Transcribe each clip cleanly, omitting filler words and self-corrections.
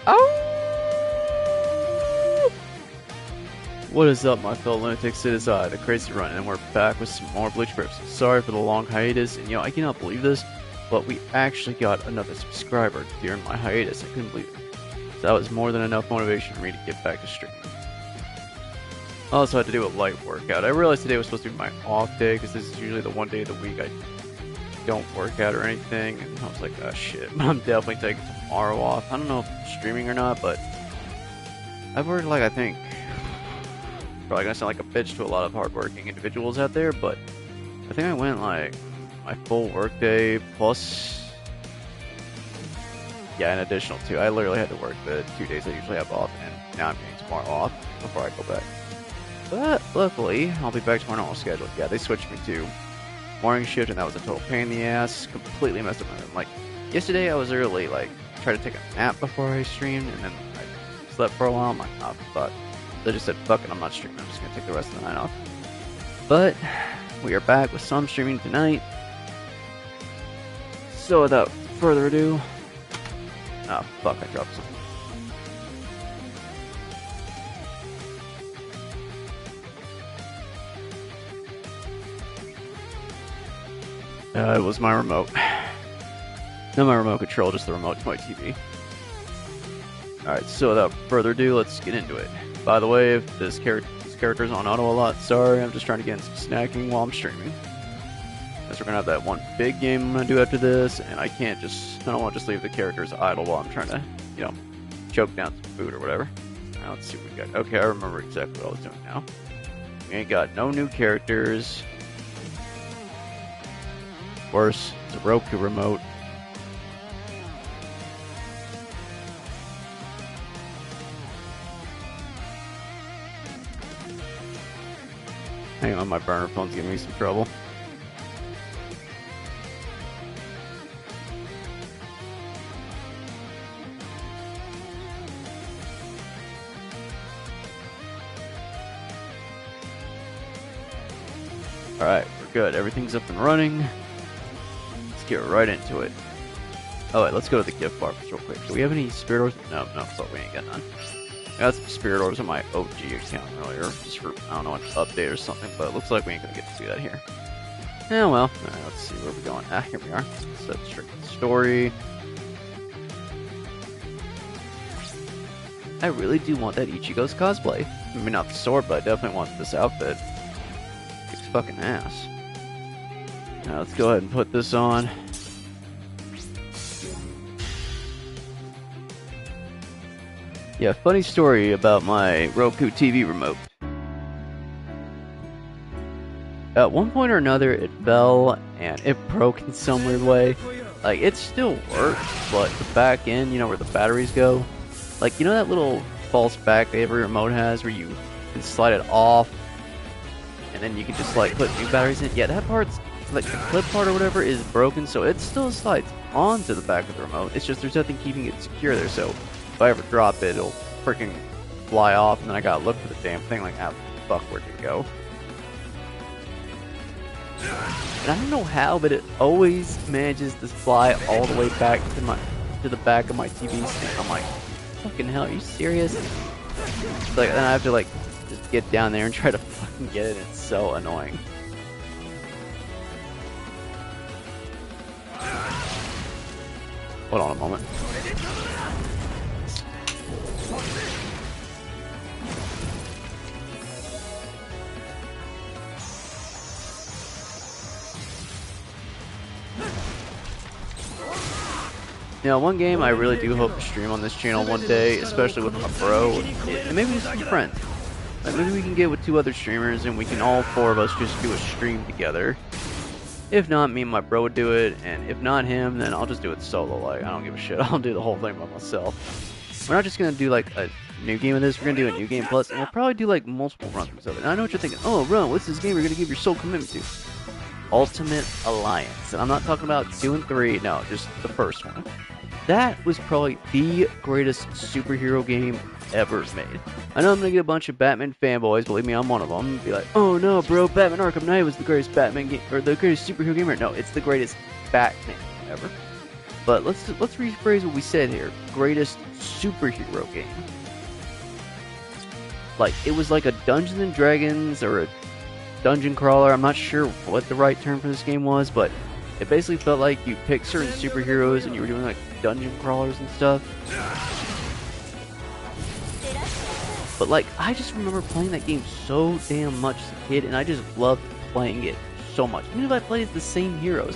Oh! What is up, my fellow lunatics? It is I, the CrazyRunt, and we're back with some more Bleach Grips. Sorry for the long hiatus, and I cannot believe this, but we actually got another subscriber during my hiatus. I couldn't believe it. So that was more than enough motivation for me to get back to streaming. I also had to do a light workout. I realized today was supposed to be my off day, because this is usually the one day of the week I don't work out or anything, and I was like, oh shit, but I'm definitely taking tomorrow off. I don't know if I'm streaming or not, but I've worked like, I think, probably gonna sound like a bitch to a lot of hardworking individuals out there, but I think I went like my full workday plus, yeah, an additional 2. I literally had to work the 2 days I usually have off, and now I'm getting tomorrow off before I go back. But luckily, I'll be back to my normal schedule. Yeah, they switched me to morning shift, and that was a total pain in the ass. Completely messed up my rhythm. Like yesterday, I was early, like tried to take a nap before I streamed, and then I slept for a while. I'm like, oh, fuck. So I just said, fuck it, I'm not streaming. I'm just gonna take the rest of the night off. But we are back with some streaming tonight. So without further ado, oh fuck, I dropped something. It was my remote. Not my remote control, just the remote to my TV. Alright, so without further ado, let's get into it. By the way, if this character's on auto a lot, sorry, I'm just trying to get in some snacking while I'm streaming. Because we're gonna have that one big game I'm gonna do after this, and I don't want to just leave the characters idle while I'm trying to, choke down some food or whatever. Now let's see what we got. Okay, I remember exactly what I was doing now. We ain't got no new characters. Of course, it's a Roku remote. Hang on, my burner phone's giving me some trouble. Alright, we're good. Everything's up and running. Let's get right into it. Oh wait, let's go to the gift bar real quick. Do we have any spirit orbs? No, so we ain't got none. I got some spirit orbs on my OG account earlier, just for, I don't know, an update or something, but it looks like we ain't gonna get to see that here. Yeah, well, alright, let's see where we're going. Ah, here we are. Set strict story. I really do want that Ichigo's cosplay. I mean, not the sword, but I definitely want this outfit. Kicks fucking ass. Now let's go ahead and put this on. Yeah, funny story about my Roku TV remote. At one point or another, it fell and it broke in some weird way. Like, it still works, but the back end, where the batteries go, like, that little false back that every remote has where you can slide it off and then you can just, like, put new batteries in? Yeah, that part's, like, the clip part or whatever is broken, so it still slides onto the back of the remote. It's just there's nothing keeping it secure there, so if I ever drop it, it'll freaking fly off, and then I gotta look for the damn thing, like, ah, fuck, where'd it go? And I don't know how, but it always manages to fly all the way back to the back of my TV stand. I'm like, fucking hell, are you serious? Like, then I have to, like, just get down there and try to fucking get it. It's so annoying. Hold on a moment. Now, one game I really do hope to stream on this channel one day, especially with my bro, and maybe just some friends. Like, maybe we can get with 2 other streamers and we can all 4 of us just do a stream together. If not, me and my bro would do it, and if not him, then I'll just do it solo. Like, I don't give a shit. I'll do the whole thing by myself. We're not just gonna do like a new game of this. We're gonna do a new game plus, and we'll probably do like multiple run-throughs of it. And I know what you're thinking. Oh, Ron, what's this game you're gonna give your sole commitment to? Ultimate Alliance. And I'm not talking about 2 and 3. No, just the first one. That was probably the greatest superhero game ever made. I know I'm gonna get a bunch of Batman fanboys, believe me, I'm one of them, be like, oh no bro, Batman Arkham Knight was the greatest Batman game, or the greatest superhero game ever. No, it's the greatest Batman game ever. But let's rephrase what we said here. Greatest superhero game. Like, it was like a Dungeons and Dragons or a dungeon crawler. I'm not sure what the right term for this game was, but it basically felt like you picked certain superheroes and you were doing like dungeon crawlers and stuff. But like, I just remember playing that game so damn much as a kid, and I just loved playing it so much. Even if I played as the same heroes.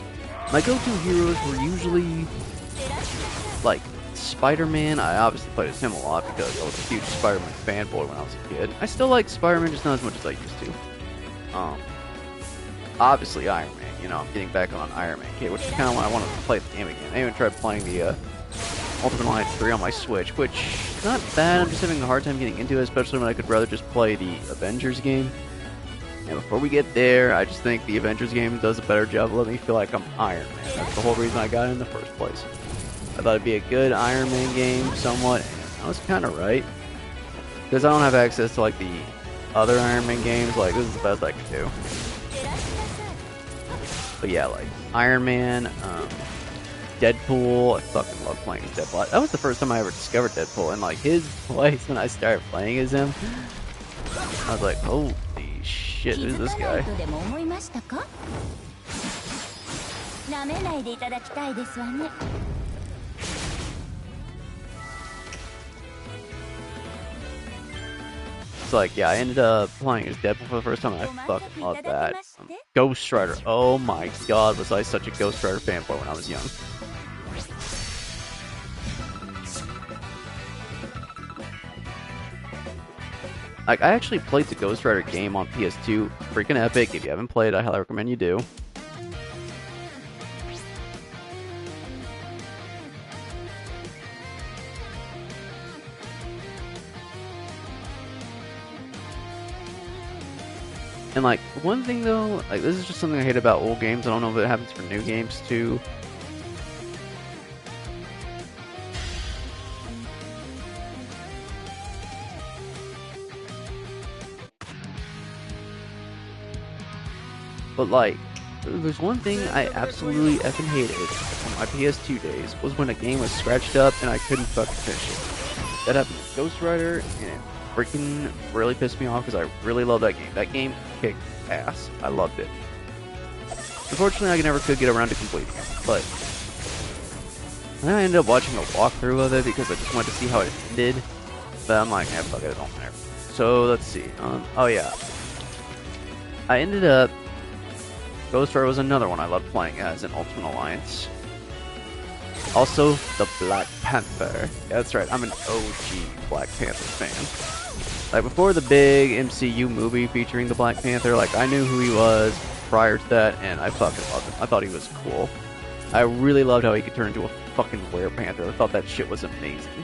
My go-to heroes were usually like Spider-Man. I obviously played as him a lot because I was a huge Spider-Man fanboy when I was a kid. I still like Spider-Man, just not as much as I used to. Obviously Iron Man. You know, I'm getting back on Iron Man kid, which is kind of why I wanted to play the game again. I even tried playing the Ultimate Alliance 3 on my Switch, which is not bad. I'm just having a hard time getting into it, especially when I could rather just play the Avengers game. And before we get there, I just think the Avengers game does a better job of letting me feel like I'm Iron Man. That's the whole reason I got it in the first place. I thought it'd be a good Iron Man game, somewhat, and I was kind of right. Because I don't have access to, like, the other Iron Man games, like, this is the best I could do. But yeah, like, Iron Man, Deadpool, I fucking love playing as Deadpool. That was the first time I ever discovered Deadpool, and, like, his voice when I started playing as him, I was like, holy shit, who's this guy? It's like, yeah, I ended up playing as Deadpool for the first time, and I fucking love that. Ghost Rider, oh my god, was I such a Ghost Rider fanboy when I was young. Like, I actually played the Ghost Rider game on PS2, freaking epic. If you haven't played, I highly recommend you do. And like, one thing though, like, this is just something I hate about old games. I don't know if it happens for new games too. But like, there's one thing I absolutely effing hated on my PS2 days, was when a game was scratched up and I couldn't fucking finish it. That happened with Ghost Rider, and it freaking really pissed me off because I really love that game. That game kicked ass. I loved it. Unfortunately, I never could get around to completing it, but then I ended up watching a walkthrough of it because I just wanted to see how it ended. But I'm like, yeah, fuck it, it don't matter. So let's see. Oh yeah, I ended up. Ghost Rider was another one I loved playing as in Ultimate Alliance. Also, the Black Panther. Yeah, that's right, I'm an OG Black Panther fan. Like, before the big MCU movie featuring the Black Panther, like, I knew who he was prior to that, and I fucking loved him. I thought he was cool. I really loved how he could turn into a fucking werepanther. I thought that shit was amazing.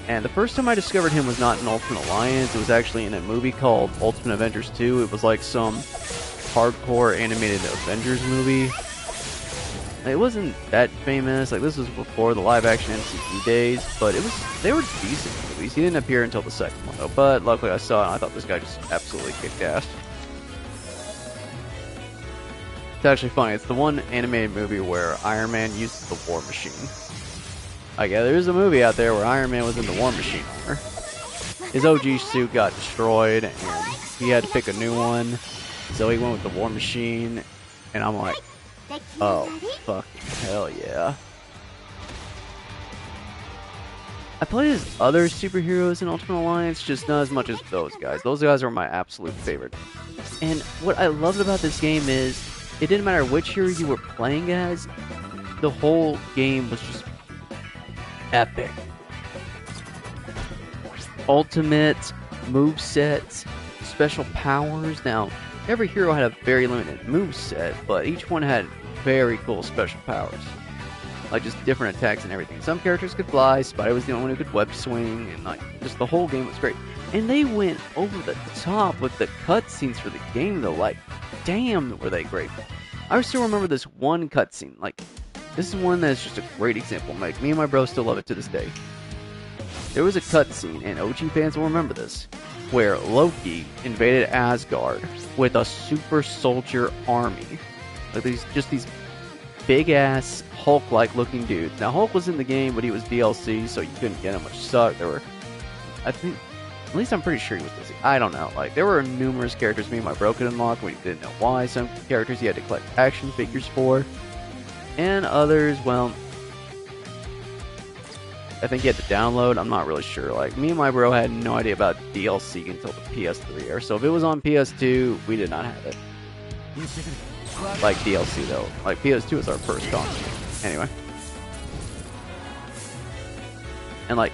And the first time I discovered him was not in Ultimate Alliance, it was actually in a movie called Ultimate Avengers 2. It was like some hardcore animated Avengers movie. It wasn't that famous, like, this was before the live action MCU days, but they were decent movies. He didn't appear until the second one though, but luckily I saw it and I thought this guy just absolutely kicked ass. It's actually funny, it's the one animated movie where Iron Man uses the War Machine. Like, yeah, there's a movie out there where Iron Man was in the War Machine armor. His OG suit got destroyed and he had to pick a new one. So he went with the War Machine, and I'm like, oh, fucking hell yeah. I played as other superheroes in Ultimate Alliance, just not as much as those guys. Those guys are my absolute favorite. And what I loved about this game is, it didn't matter which hero you were playing as, the whole game was just epic. Ultimate, movesets, special powers. Now, every hero had a very limited moveset, but each one had very cool special powers. Like, just different attacks and everything. Some characters could fly, Spider was the only one who could web swing, and like, just the whole game was great. And they went over the top with the cutscenes for the game though, like, damn were they great. I still remember this one cutscene, like, this is one that's just a great example. Like, me and my bro still love it to this day. There was a cutscene, and OG fans will remember this, where Loki invaded Asgard with a super soldier army. Like, these big ass Hulk-like looking dudes. Now Hulk was in the game, but he was DLC, so you couldn't get him, which sucked. There were, I think, at least I'm pretty sure he was DLC. I don't know. Like there were numerous characters me and my bro could unlock. We didn't know why. Some characters you had to collect action figures for, and others, well, I think you had to download. I'm not really sure. Like me and my bro had no idea about DLC until the PS3 era. So if it was on PS2, we did not have it. Like DLC though. Like PS2 is our first console. Anyway. And like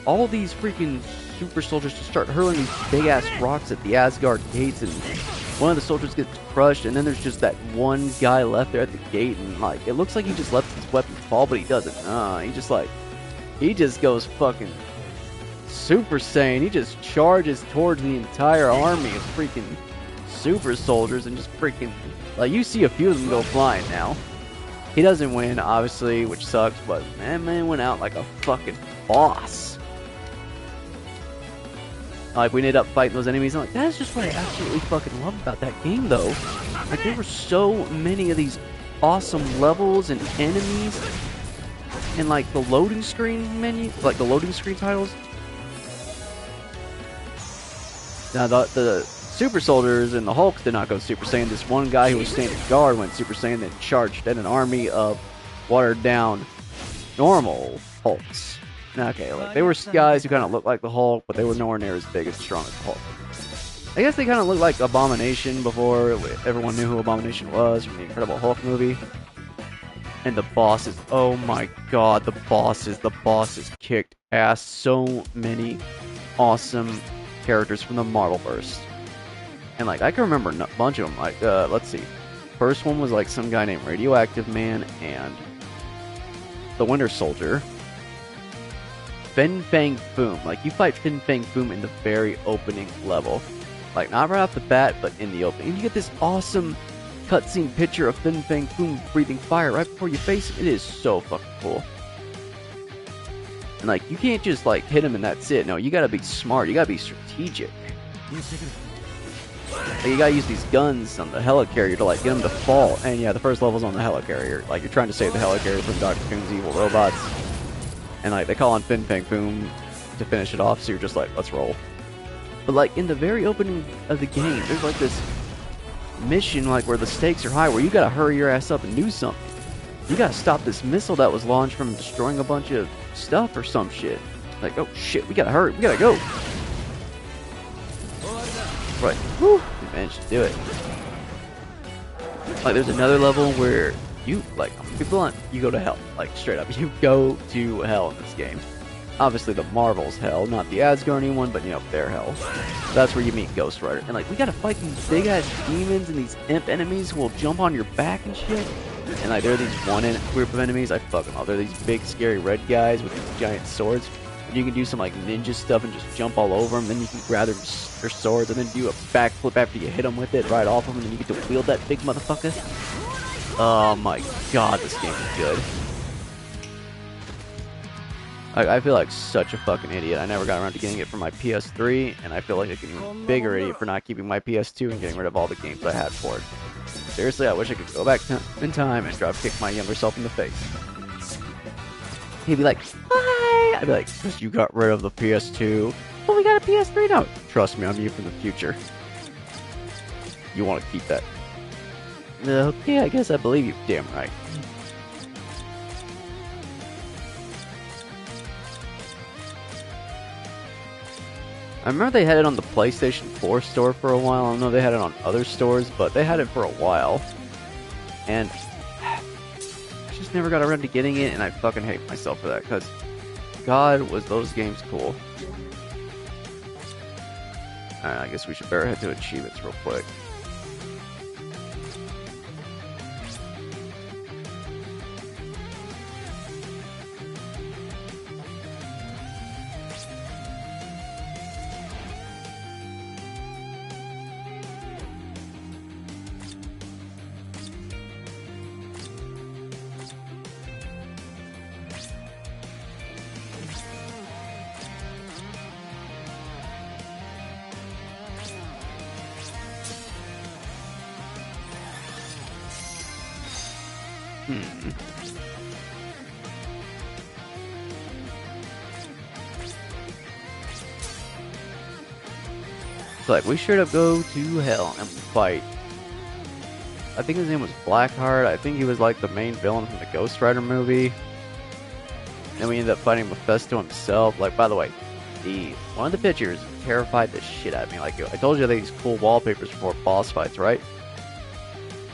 all these freaking super soldiers just start hurling these big ass rocks at the Asgard gates, and one of the soldiers gets crushed, and then there's just that one guy left there at the gate, and like it looks like he just left his weapon fall, but he doesn't. He just goes fucking Super Saiyan. He just charges towards the entire army of freaking super soldiers and just freaking, like, you see a few of them go flying now. He doesn't win, obviously, which sucks, but man went out like a fucking boss. Like, we ended up fighting those enemies, and like, that's just what I absolutely fucking love about that game, though. Like, there were so many of these awesome levels and enemies, and like the loading screen menu, like the loading screen titles. Now the super soldiers and the Hulks did not go Super Saiyan. This one guy who was standing guard went Super Saiyan, then charged at an army of watered down normal Hulks. Okay, like they were guys who kind of looked like the Hulk, but they were nowhere near as big as strong as the Hulk. I guess they kind of looked like Abomination before everyone knew who Abomination was from the Incredible Hulk movie. And the bosses, oh my god, the bosses kicked ass. So many awesome characters from the Marvelverse. And like, I can remember a bunch of them. Like, let's see. First one was like some guy named Radioactive Man and the Winter Soldier. Fin Fang Foom. Like, you fight Fin Fang Foom in the very opening level. Like, not right off the bat, but in the opening. And you get this awesome cutscene picture of Fin Fang Foom breathing fire right before your face. It is so fucking cool. And like, you can't just like hit him and that's it. No, you gotta be smart. You gotta be strategic. Like, you gotta use these guns on the helicarrier to like get him to fall. And yeah, the first level's on the helicarrier. Like, you're trying to save the helicarrier from Dr. Doom's evil robots. And like, they call on Fin Fang Foom to finish it off. So you're just like, let's roll. But like, in the very opening of the game, there's like this mission, like, where the stakes are high, where you gotta hurry your ass up and do something. You gotta stop this missile that was launched from destroying a bunch of stuff or some shit. Like, oh shit, we gotta hurry, we gotta go. Right, whew, we managed to do it. Like, there's another level where you, like, I'm gonna be blunt, you go to hell. Like, straight up, you go to hell in this game. Obviously the Marvel's hell, not the Asgardian one, but you know, their hell. That's where you meet Ghost Rider. And like, we gotta fight these big ass demons and these imp enemies who will jump on your back and shit. And like, there are these group of enemies, I fucking love. They're these big scary red guys with these giant swords. And you can do some like ninja stuff and just jump all over them. Then you can grab their swords and then do a backflip after you hit them with it right off them. And then you get to wield that big motherfucker. Oh my god, this game is good. I feel like such a fucking idiot. I never got around to getting it for my PS3, and I feel like an even bigger idiot for not keeping my PS2 and getting rid of all the games I had for it. Seriously, I wish I could go back in time and drop kick my younger self in the face. He'd be like, "Hi!" I'd be like, "Because you got rid of the PS2. Well, we got a PS3 now." Trust me, I'm you from the future. You want to keep that. Okay, I guess I believe you. Damn right. I remember they had it on the PlayStation 4 store for a while. I don't know if they had it on other stores, but they had it for a while. And I just never got around to getting it, and I fucking hate myself for that, because God, was those games cool. Alright, I guess we should better head to achievements real quick. It's like we straight up go to hell and fight. I think his name was Blackheart. I think he was like the main villain from the Ghost Rider movie. Then we ended up fighting Mephisto himself. Like, by the way, one of the pictures terrified the shit out of me. Like, I told you, I had these cool wallpapers for boss fights, right?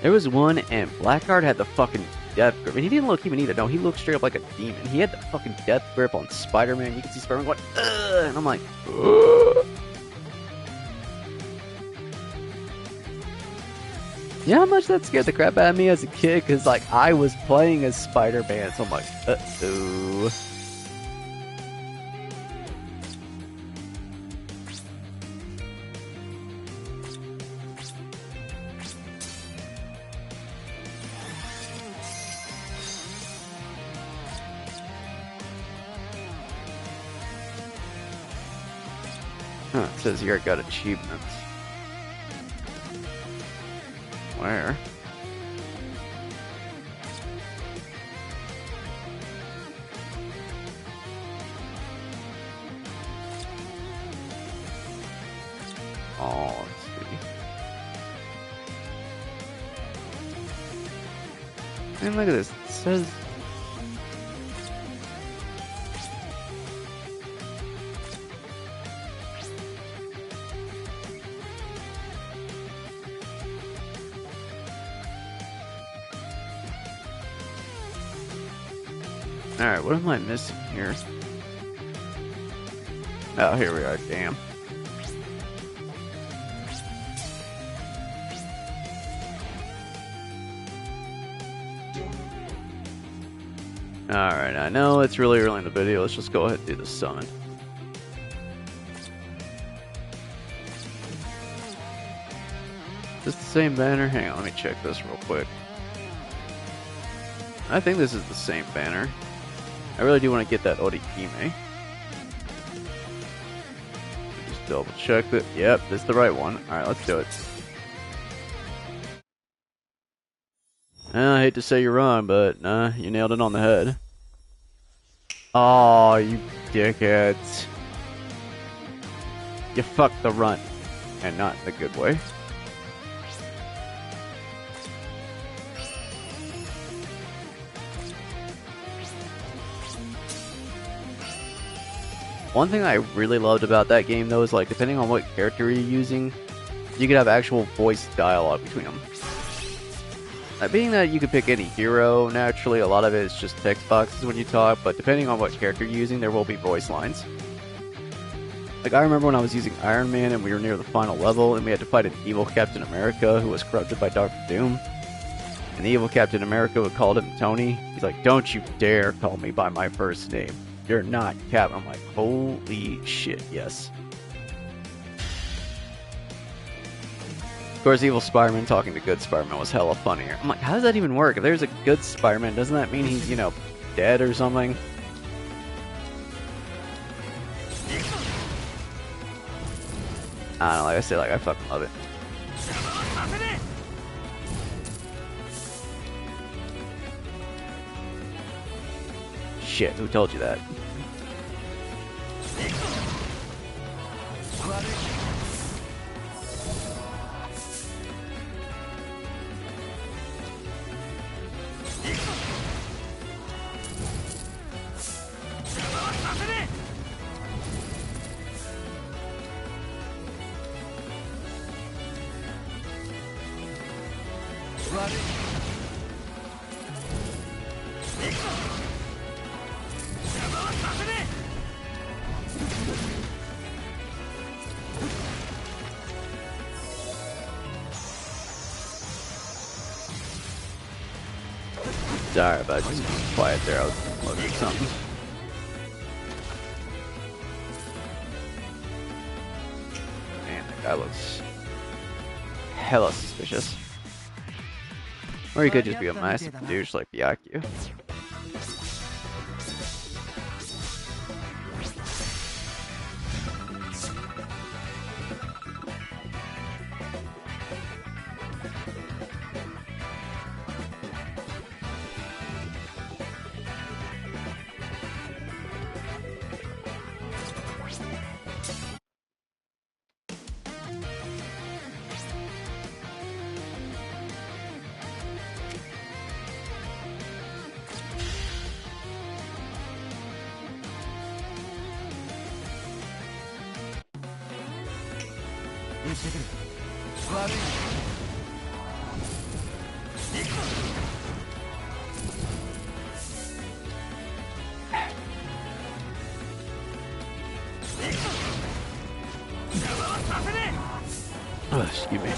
There was one, and Blackheart had the fucking death grip. And he didn't look human either. No, he looked straight up like a demon. He had the fucking death grip on Spider-Man. You can see Spider-Man going, ugh! And I'm like, ugh! You know how much that scared the crap out of me as a kid? Because, like, I was playing as Spider-Man, so I'm like, uh-oh. Huh, it says here I got achievements. Where? Oh, let's see. And look at this. It says... Alright, what am I missing here? Oh, here we are, damn. Alright, I know it's really early in the video, let's just go ahead and do the summon. Is this the same banner? Hang on, let me check this real quick. I think this is the same banner. I really do want to get that Orihime. Just double check that. Yep, this is the right one. Alright, let's do it. I hate to say you're wrong, but nah, you nailed it on the head. Oh, you dickheads. You fucked the runt. And not in a good way. One thing I really loved about that game, though, is like depending on what character you're using, you could have actual voice dialogue between them. Being that you could pick any hero, naturally, a lot of it is just text boxes when you talk, but depending on what character you're using, there will be voice lines. Like, I remember when I was using Iron Man and we were near the final level, and we had to fight an evil Captain America who was corrupted by Dr. Doom. And the evil Captain America would call him Tony. He's like, "Don't you dare call me by my first name. You're not Cap." I'm like, holy shit, yes. Of course, evil Spider-Man talking to good Spider-Man was hella funnier. I'm like, how does that even work? If there's a good Spider-Man, doesn't that mean he's, you know, dead or something? I don't know, like I said, like, I fucking love it. Shit, who told you that? Sorry about just being quiet there, I was looking at something. Man, that guy looks hella suspicious. Or he could just be a massive douche like Byakuya. Oh, excuse me.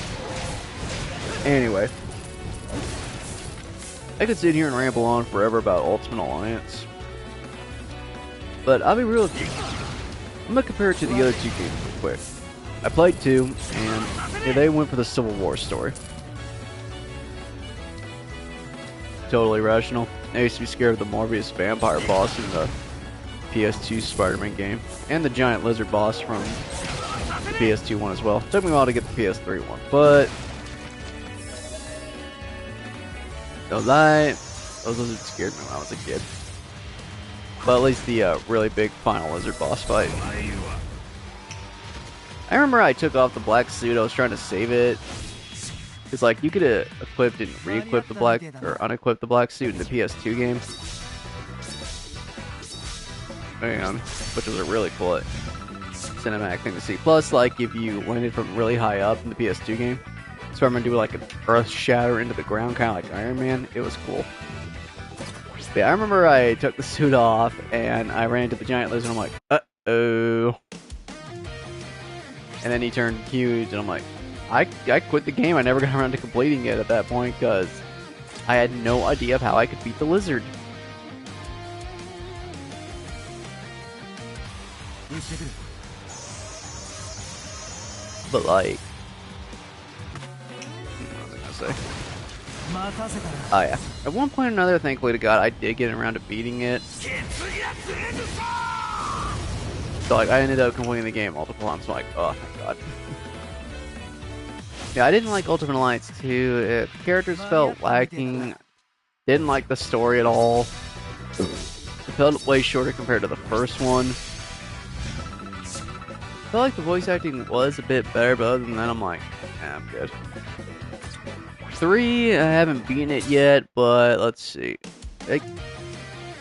Anyway, I could sit here and ramble on forever about Ultimate Alliance, but I'll be real with you. I'm gonna compare it to the other two games real quick. I played 2, and yeah, they went for the Civil War story. Totally rational. I used to be scared of the Morbius vampire boss in the PS2 Spider-Man game, and the giant lizard boss from the PS2 one as well. Took me a while to get the PS3 one, but don't lie, those lizards scared me when I was a kid. But at least the really big final lizard boss fight. I remember I took off the black suit. I was trying to save it. It's like you could equip and re-equip the black or unequip the black suit in the PS2 game. Which was a really cool cinematic thing to see. Plus, like if you landed from really high up in the PS2 game, so I'm gonna do like an earth shatter into the ground, kind of like Iron Man. It was cool. But yeah, I remember I took the suit off and I ran into the giant lizard. And I'm like, uh-oh. And then he turned huge, and I'm like, I quit the game. I never got around to completing it at that point because I had no idea of how I could beat the lizard. But like, what was I gonna say? Oh yeah. At one point or another, thankfully to God, I did get around to beating it. So like, I ended up completing the game multiple times. I'm like, oh thank God. Yeah, I didn't like Ultimate Alliance 2. Characters felt lacking. Didn't like the story at all. It felt way shorter compared to the first one. Felt like the voice acting was a bit better, but other than that, I'm like, yeah, I'm good. 3, I haven't beaten it yet, but let's see. I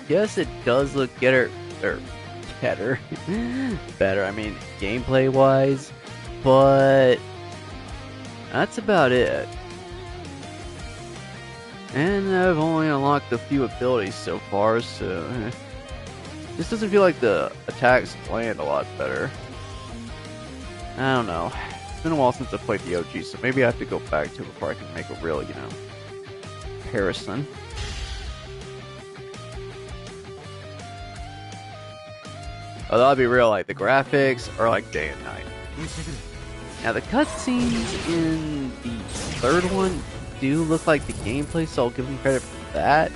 guess it does look better. Better. I mean, gameplay-wise, but that's about it. And I've only unlocked a few abilities so far, so this doesn't feel like the attacks land a lot better. I don't know. It's been a while since I played the OG, so maybe I have to go back to it before I can make a real, comparison. Although I'll be real, like, the graphics are like day and night. Now, the cutscenes in the third one do look like the gameplay, so I'll give them credit for that.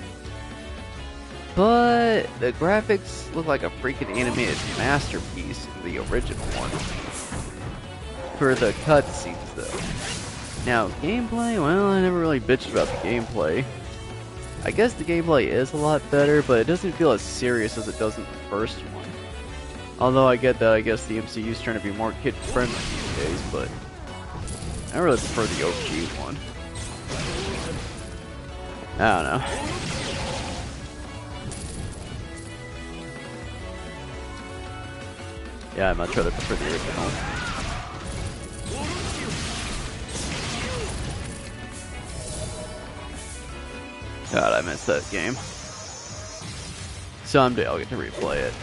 But the graphics look like a freaking animated masterpiece in the original one. For the cutscenes, though. Now, gameplay, well, I never really bitched about the gameplay. I guess the gameplay is a lot better, but it doesn't feel as serious as it does in the first one. Although I get that, I guess the MCU is trying to be more kid-friendly these days, but I really prefer the OG one. I don't know. Yeah, I'd much rather prefer the original. God, I missed that game. Someday I'll get to replay it.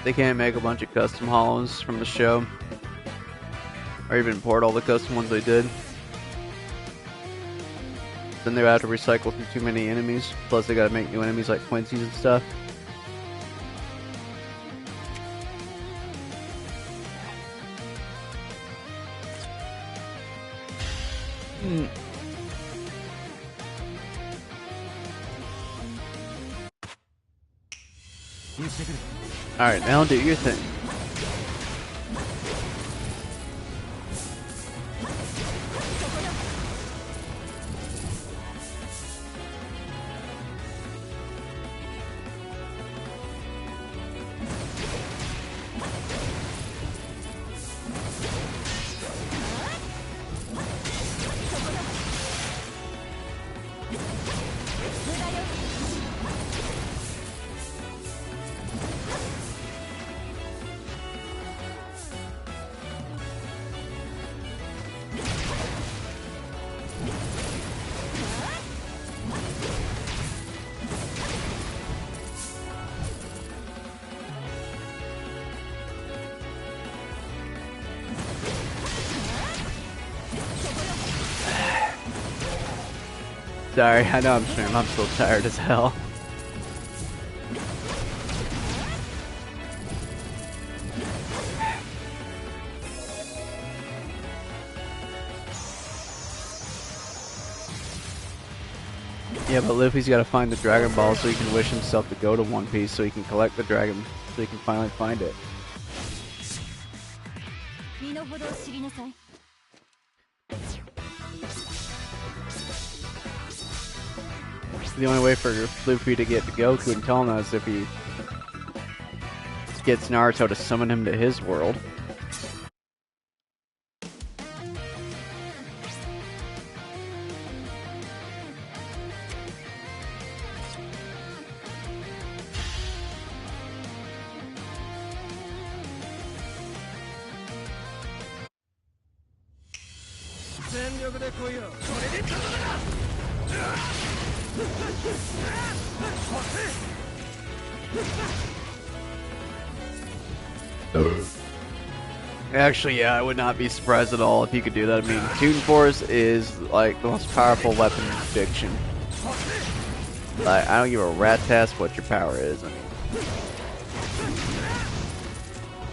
They can't make a bunch of custom hollows from the show, or even port all the custom ones they did. Then they would have to recycle through too many enemies, plus they gotta make new enemies like Quincy's and stuff. Alright, now do your thing. Sorry, I know I'm streaming. I'm still tired as hell. Yeah, but Luffy's gotta find the Dragon Ball so he can wish himself to go to One Piece so he can collect the dragon, so he can finally find it. The only way for Luffy to get to Goku and tell him that is if he gets Naruto to summon him to his world. Actually, yeah, I would not be surprised at all if he could do that. I mean, Toon Force is like the most powerful weapon in fiction. Like, I don't give a rat's ass what your power is. I mean,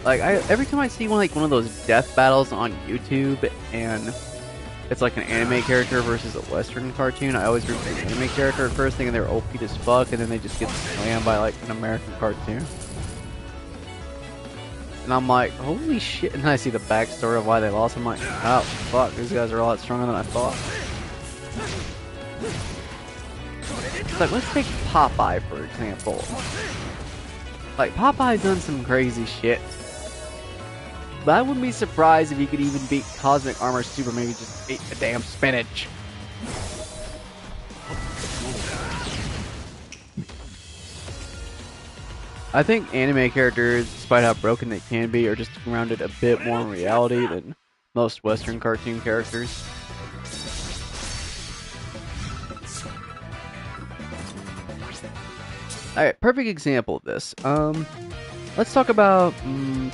like, every time I see one of those death battles on YouTube, and it's like an anime character versus a Western cartoon, I always root for the anime character at first, thinking they're OP as fuck, and then they just get slammed by like an American cartoon. And I'm like, holy shit, and then I see the backstory of why they lost. I'm like, oh fuck, these guys are a lot stronger than I thought. It's like, let's take Popeye for example. Like, Popeye's done some crazy shit. But I wouldn't be surprised if he could even beat Cosmic Armor Super, maybe just ate the damn spinach. I think anime characters, despite how broken they can be, are just grounded a bit more in reality than most Western cartoon characters. Alright, perfect example of this. Let's talk about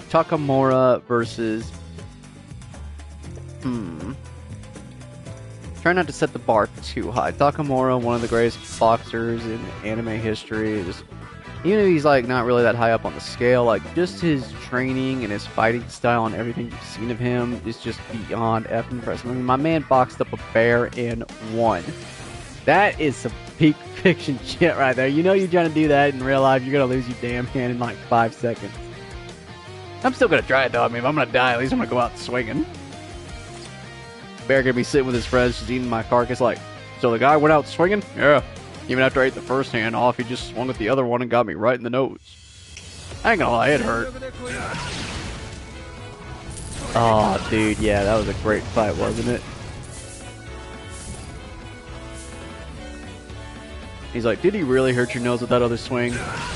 Takamura versus... Try not to set the bar too high. Takamura, one of the greatest boxers in anime history. Just, even if he's like not really that high up on the scale, like just his training and his fighting style and everything you've seen of him is just beyond effing impressive. I mean, my man boxed up a bear and won. That is some peak fiction shit right there. You know you're trying to do that in real life, you're gonna lose your damn hand in like 5 seconds. I'm still gonna try it though. I mean, if I'm gonna die, at least I'm gonna go out swinging. Bear gonna be sitting with his friends, just eating my carcass like, so the guy went out swinging? Yeah. Even after I ate the first hand off, he just swung at the other one and got me right in the nose. I ain't gonna lie, it hurt. Oh, dude, yeah, that was a great fight, wasn't it? He's like, did he really hurt your nose with that other swing?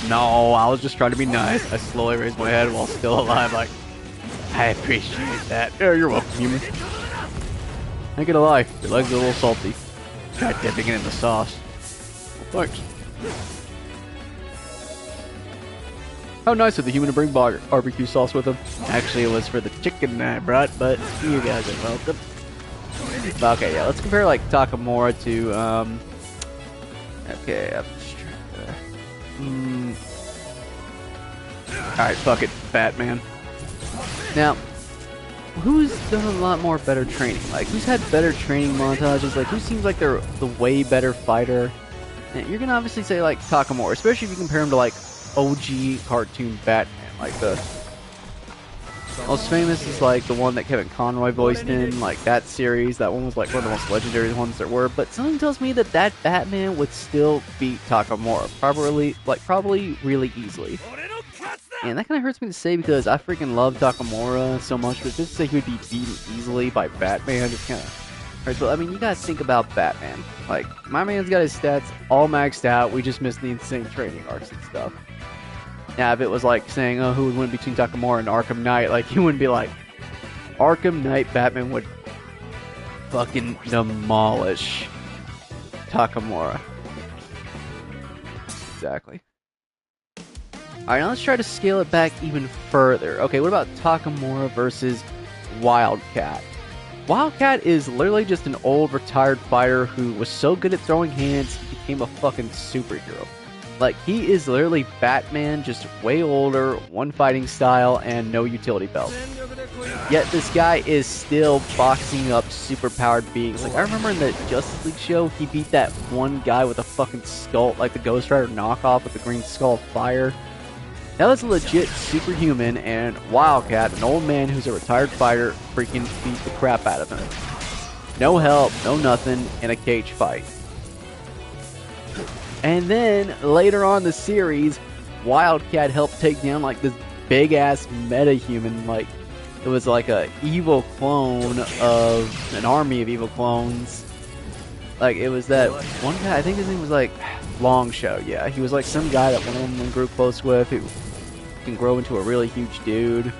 No, I was just trying to be nice. I slowly raised my head while still alive, like, I appreciate that. Yeah, you're welcome, human. Ain't gonna lie, your legs are a little salty. Try dipping it in the sauce. Well, thanks. How nice of the human to bring barbecue sauce with him. Actually, it was for the chicken I brought, but you guys are welcome. Okay, yeah, let's compare, like, Takamura to, okay, I'm just trying to... Alright, fuck it, Batman. Now, who's done a lot more better training? Like, who's had better training montages? Like, who seems like they're the way better fighter? And you're gonna obviously say, like, Takamura, especially if you compare him to, like, OG cartoon Batman. Like the most famous is like the one that Kevin Conroy voiced in, like that series. That one was like one of the most legendary ones there were. But something tells me that that Batman would still beat Takamura, probably really easily. And that kind of hurts me to say because I freaking love Takamura so much, but just to say he would be beaten easily by Batman just kind of hurts. But I mean, you gotta think about Batman. Like, my man's got his stats all maxed out. We just missed the insane training arcs and stuff. Now, if it was like saying, oh, who would win between Takamura and Arkham Knight, like, you wouldn't be like, Arkham Knight Batman would fucking demolish Takamura. Exactly. Alright, now let's try to scale it back even further. Okay, what about Takamura versus Wildcat? Wildcat is literally just an old retired fighter who was so good at throwing hands, he became a fucking superhero. Like, he is literally Batman, just way older, one fighting style, and no utility belt. Yet this guy is still boxing up superpowered beings. Like, I remember in the Justice League show, he beat that one guy with a fucking skull, like the Ghost Rider knockoff with the green skull of fire. That was a legit superhuman, and Wildcat, an old man who's a retired fighter, freaking beat the crap out of him. No help, no nothing, in a cage fight. And then, later on in the series, Wildcat helped take down, like, this big-ass meta-human, like, it was like a evil clone of an army of evil clones. Like, it was that one guy, I think his name was, like, Longshow, yeah. He was, like, some guy that one of them grew close with who can grow into a really huge dude.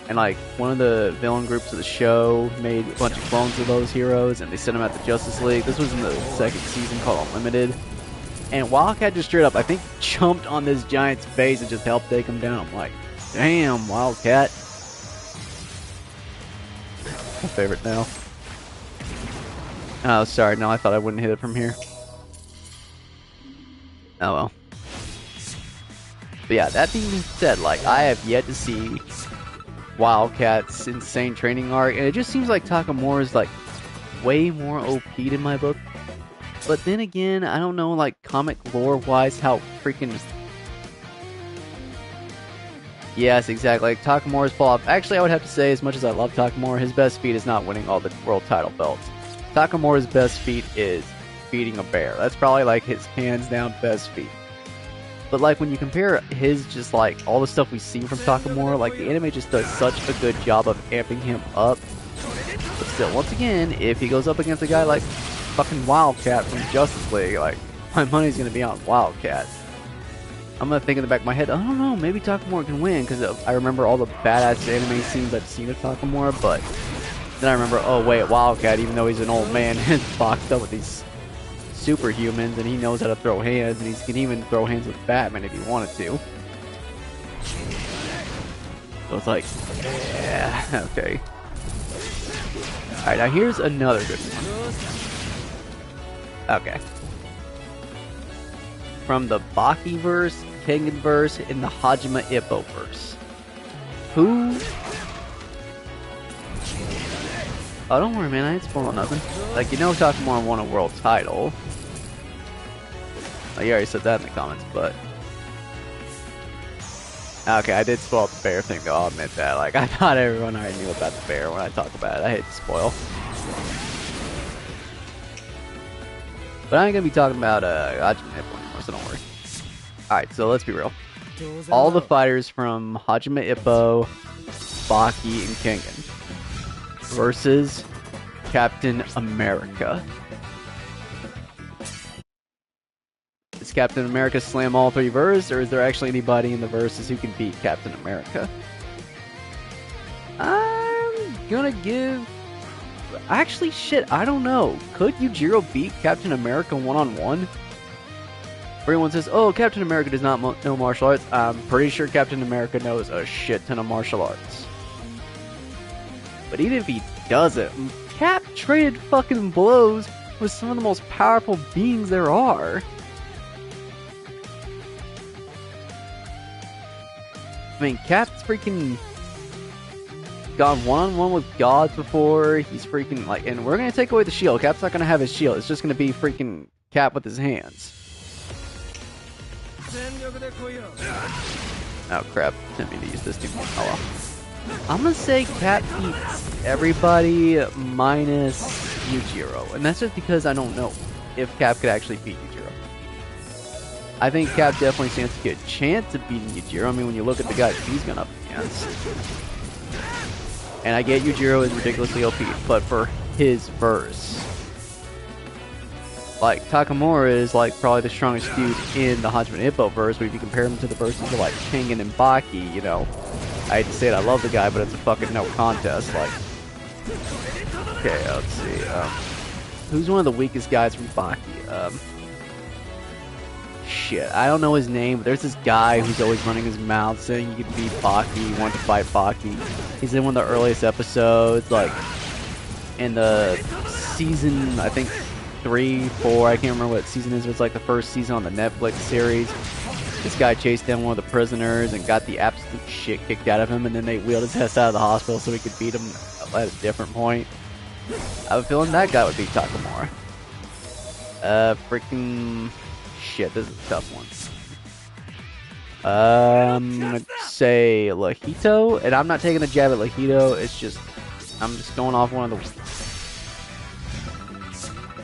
And, like, one of the villain groups of the show made a bunch of clones of those heroes, and they sent them out to Justice League. This was in the second season called Unlimited. And Wildcat just straight up, I think, jumped on this giant's face and just helped take him down. I'm like, damn, Wildcat. My favorite now. Oh, sorry, no, I thought I wouldn't hit it from here. Oh well. But yeah, that being said, like, I have yet to see Wildcat's insane training arc, and it just seems like Takamura is, like, way more OP'd in my book. But then again, I don't know, like, comic lore-wise, how freaking... Yes, exactly. Like, Takamura's pull-off. Actually, I would have to say, as much as I love Takamura, his best feat is not winning all the world title belts. Takamura's best feat is beating a bear. That's probably, like, his hands-down best feat. But, like, when you compare his, just, like, all the stuff we see from Takamura, like, the anime just does such a good job of amping him up. But still, once again, if he goes up against a guy like fucking Wildcat from Justice League, like, my money's gonna be on Wildcat. I'm gonna think in the back of my head, I don't know, maybe Takamura can win, because I remember all the badass anime scenes I've seen of Takamura, but then I remember, oh wait, Wildcat, even though he's an old man, is boxed up with these superhumans, and he knows how to throw hands, and he can even throw hands with Batman if he wanted to. So it's like, yeah, okay. Alright, now here's another good one. Okay. From the Baki-verse, Kengan-verse, and the Hajime Ippo-verse. Who... Oh, don't worry, man, I ain't spoiling nothing. Like, you know Takamura won a world title. Oh, you already said that in the comments, but... Okay, I did spoil the bear thing, though, I'll admit that. Like, I thought everyone already knew about the bear when I talked about it. I hate to spoil. But I ain't gonna be talking about Hajime Ippo anymore, so don't worry. Alright, so let's be real. All the fighters from Hajime Ippo, Baki, and Kengan versus Captain America. Does Captain America slam all three verses, or is there actually anybody in the verses who can beat Captain America? I'm gonna give... Actually, shit, I don't know. Could Yujiro beat Captain America one-on-one? Everyone says, oh, Captain America does not know martial arts. I'm pretty sure Captain America knows a shit ton of martial arts. But even if he doesn't, Cap traded fucking blows with some of the most powerful beings there are. I mean, Cap's freaking gone one-on-one with gods before. He's freaking, like, and we're gonna take away the shield. Cap's not gonna have his shield. It's just gonna be freaking Cap with his hands. Oh crap, didn't mean to use this too much. Oh well. I'm gonna say Cap beats everybody minus Yujiro, and that's just because I don't know if Cap could actually beat Yujiro. I think Cap definitely stands a good chance of beating Yujiro. I mean, when you look at the guys he's gone up against. And I get Yujiro is ridiculously OP, but for his verse, like, Takamura is, like, probably the strongest dude in the Hajime Ippo verse, but if you compare him to the verses of, like, Tengen and Baki, you know, I hate to say it, I love the guy, but it's a fucking no contest, like. Okay, let's see, who's one of the weakest guys from Baki? Shit, I don't know his name, but there's this guy who's always running his mouth saying he could beat Baki, he wanted to fight Baki. He's in one of the earliest episodes, like, in the season, I think, 3, 4, I can't remember what season it was, like the first season on the Netflix series. This guy chased down one of the prisoners and got the absolute shit kicked out of him, and then they wheeled his ass out of the hospital so he could beat him at a different point. I have a feeling that guy would beat Takamura. Freaking shit, this is a tough one. I'm gonna say Lahito, and I'm not taking a jab at Lahito, it's just, I'm just going off one of the...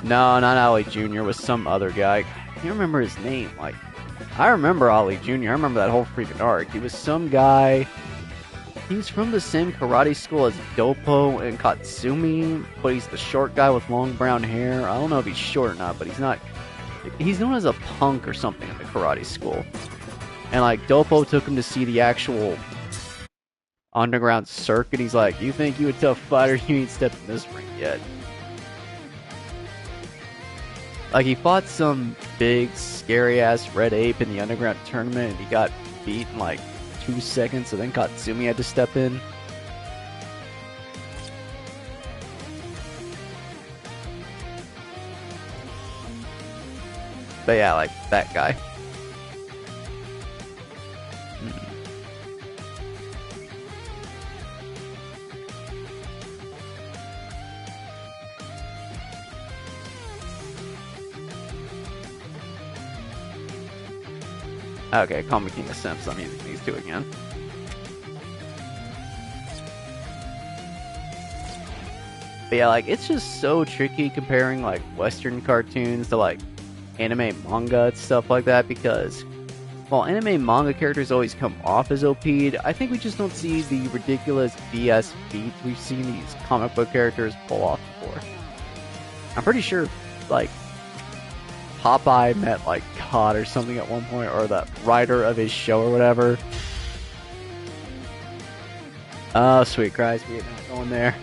No, not Ali Jr. was some other guy. I can't remember his name. Like, I remember Ali Jr. I remember that whole freaking arc. He was some guy. He was from the same karate school as Doppo and Katsumi, but he's the short guy with long brown hair. I don't know if he's short or not, but he's not. He's known as a punk or something in the karate school. And like Doppo took him to see the actual underground circuit. He's like, "You think you a tough fighter? You ain't stepped in this ring yet." Like, he fought some big, scary-ass red ape in the underground tournament, and he got beat in, like, 2 seconds, so then Katsumi had to step in. But yeah, like, that guy. Okay, call me King of Simps. I'm using these two again. But yeah, like, it's just so tricky comparing, like, Western cartoons to, like, anime manga and stuff like that, because while anime manga characters always come off as OP'd, I think we just don't see the ridiculous BS feats we've seen these comic book characters pull off before. I'm pretty sure, like, Popeye met, like, God or something at one point, or the writer of his show or whatever. Oh, sweet Christ, we ain't going there.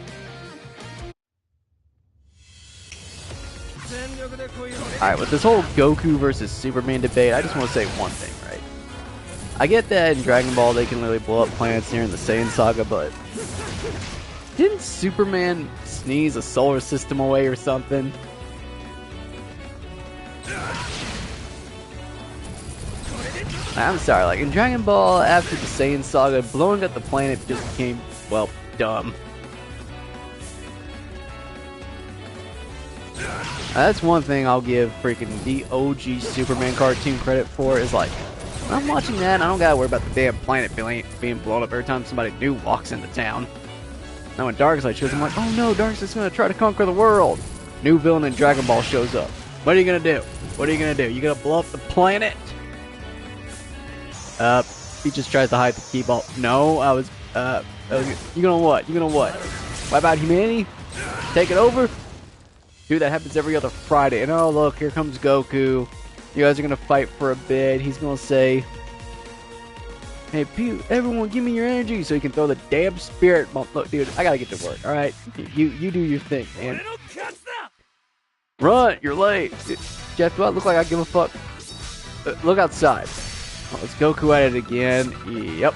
Alright, with this whole Goku versus Superman debate, I just want to say one thing, right? I get that in Dragon Ball they can literally blow up planets here in the Saiyan Saga, but didn't Superman sneeze a solar system away or something? I'm sorry, like, in Dragon Ball, after the Saiyan Saga, blowing up the planet just became, well, dumb. That's one thing I'll give freaking the OG Superman cartoon credit for, is like, when I'm watching that, I don't gotta worry about the damn planet being blown up every time somebody new walks into town. Now when Darkseid shows up, I'm like, oh no, Darkseid's gonna try to conquer the world. New villain in Dragon Ball shows up. What are you gonna do? What are you gonna do? You gonna blow up the planet? He just tries to hide the key ball. No, you gonna what? You gonna what? Wipe out humanity? Take it over? Dude, that happens every other Friday. And oh, look, here comes Goku. You guys are gonna fight for a bit. He's gonna say, hey, Pew, everyone give me your energy so you can throw the damn spirit bomb. Look, dude, I gotta get to work, alright? You do your thing, man. Run, you're late. Jeff, do I look like I give a fuck? Look outside. Oh, let's Goku at it again. Yep.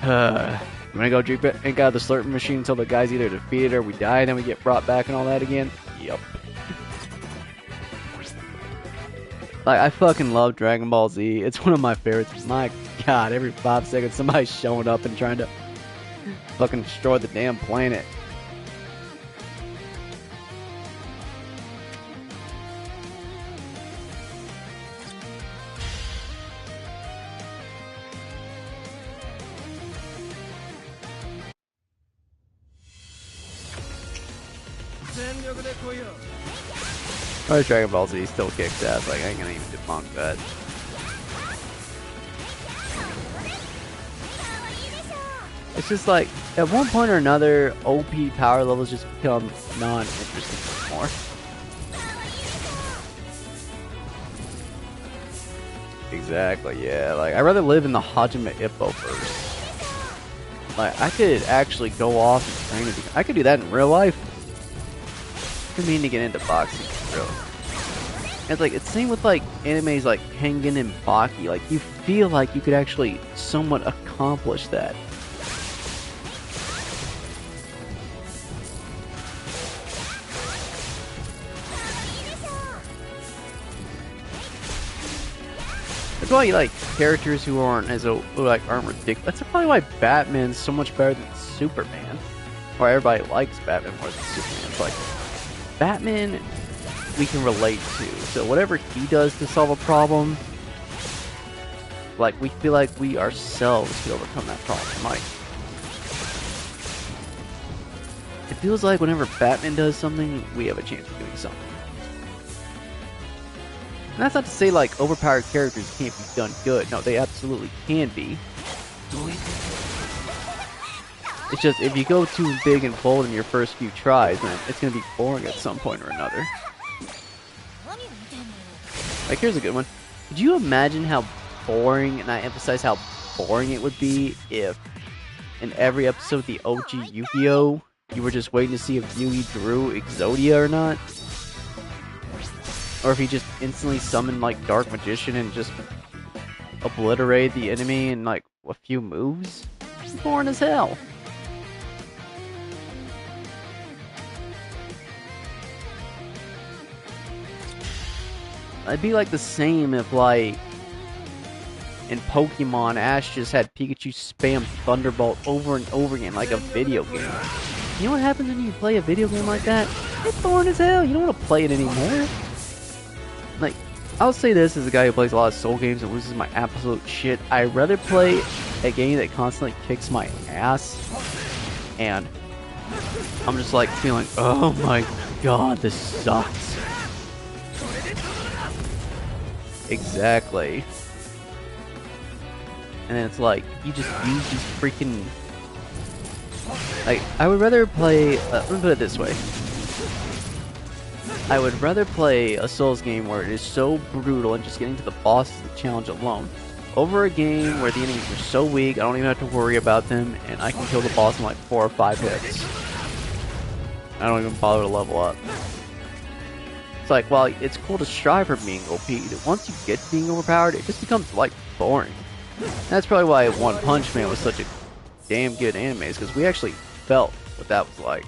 I'm gonna go drink out of the slurping machine until the guy's either defeated or we die, then we get brought back and all that again. Yep. Like, I fucking love Dragon Ball Z. It's one of my favorites. My god, every 5 seconds somebody's showing up and trying to fucking destroy the damn planet. Alright, Dragon Ball Z still kicks ass. Like, I ain't gonna even debunk that. It's just like, at one point or another, OP power levels just become non-interesting anymore. Exactly, yeah. Like, I'd rather live in the Hajime Ippo first. Like, I could actually go off and train. I could do that in real life. I mean to get into boxing, really. It's like, it's same with like animes like Kengan and Baki. Like, you feel like you could actually somewhat accomplish that. That's why you like characters who aren't aren't ridiculous. That's probably why Batman's so much better than Superman. Or everybody likes Batman more than Superman. It's like, Batman we can relate to. So whatever he does to solve a problem, like, we feel like we ourselves could overcome that problem. Like, it feels like whenever Batman does something, we have a chance of doing something. And that's not to say like overpowered characters can't be done good. No, they absolutely can be. It's just, if you go too big and bold in your first few tries, then it's going to be boring at some point or another. Like, here's a good one. Could you imagine how boring, and I emphasize how boring it would be, if in every episode of the OG Yu-Gi-Oh! You were just waiting to see if Yui drew Exodia or not? Or if he just instantly summoned like Dark Magician and just obliterated the enemy in like a few moves? It's boring as hell. It'd be like the same if like in Pokemon Ash just had Pikachu spam Thunderbolt over and over again like a video game. You know what happens when you play a video game like that? It's boring as hell. You don't want to play it anymore. Like, I'll say this as a guy who plays a lot of Soul games and loses my absolute shit. I'd rather play a game that constantly kicks my ass, and I'm just like feeling, oh my god, this sucks. Exactly. And then it's like, you just use these freaking... Like, I would rather play... let me put it this way. I would rather play a Souls game where it is so brutal and just getting to the boss is the challenge alone, over a game where the enemies are so weak I don't even have to worry about them and I can kill the boss in like 4 or 5 hits. I don't even bother to level up. It's like, well, it's cool to strive for being OP. Once you get to being overpowered, it just becomes like boring. And that's probably why One Punch Man was such a damn good anime, is because we actually felt what that was like.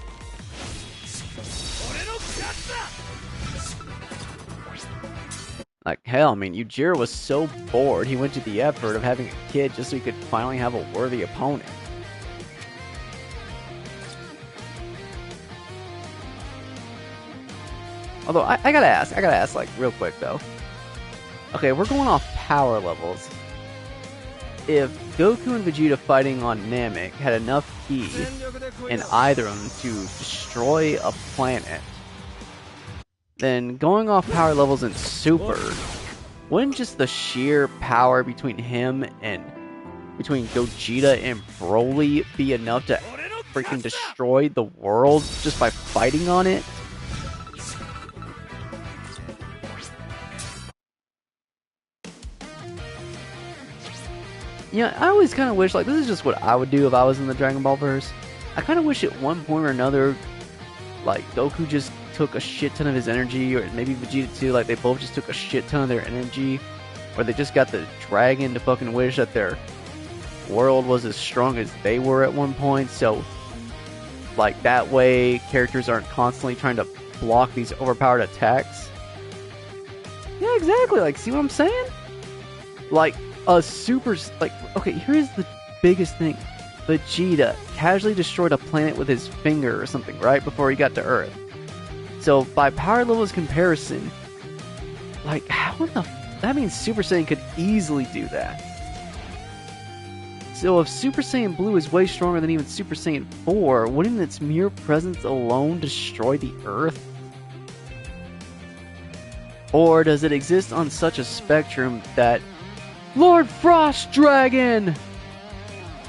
Like, hell, I mean, Yujiro was so bored, he went to the effort of having a kid just so he could finally have a worthy opponent. Although, I gotta ask, like, real quick, though. Okay, we're going off power levels. If Goku and Vegeta fighting on Namek had enough ki in either of them to destroy a planet, then going off power levels in Super, wouldn't just the sheer power between Gogeta and Broly be enough to freaking destroy the world just by fighting on it? Yeah, I always kind of wish, like, this is just what I would do if I was in the Dragon Ball verse. I kind of wish at one point or another, like, Goku just took a shit ton of his energy, or maybe Vegeta too, like, they both just took a shit ton of their energy, or they just got the dragon to fucking wish that their world was as strong as they were at one point, so, like, that way characters aren't constantly trying to block these overpowered attacks. Yeah, exactly, like, see what I'm saying? Like, a super, like, okay, here's the biggest thing. Vegeta casually destroyed a planet with his finger or something, right, before he got to Earth. So, by power levels comparison, like, how in the... That means Super Saiyan could easily do that. So if Super Saiyan Blue is way stronger than even Super Saiyan 4, wouldn't its mere presence alone destroy the Earth? Or does it exist on such a spectrum that... Lord Frost Dragon!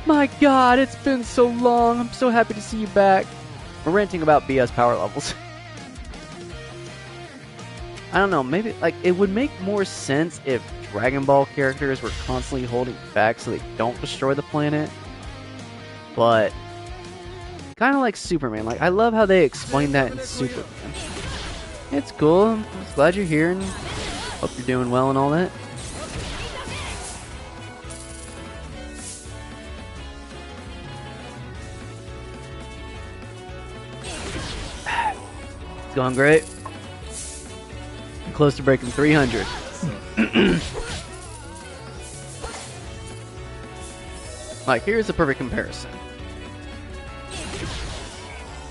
My god, it's been so long. I'm so happy to see you back. We're ranting about BS power levels. I don't know, maybe, like, it would make more sense if Dragon Ball characters were constantly holding back so they don't destroy the planet. But, kind of like Superman. Like, I love how they explain that in Superman. It's cool. I'm just glad you're here and hope you're doing well and all that. It's going great. I'm close to breaking 300. Like, here's a perfect comparison.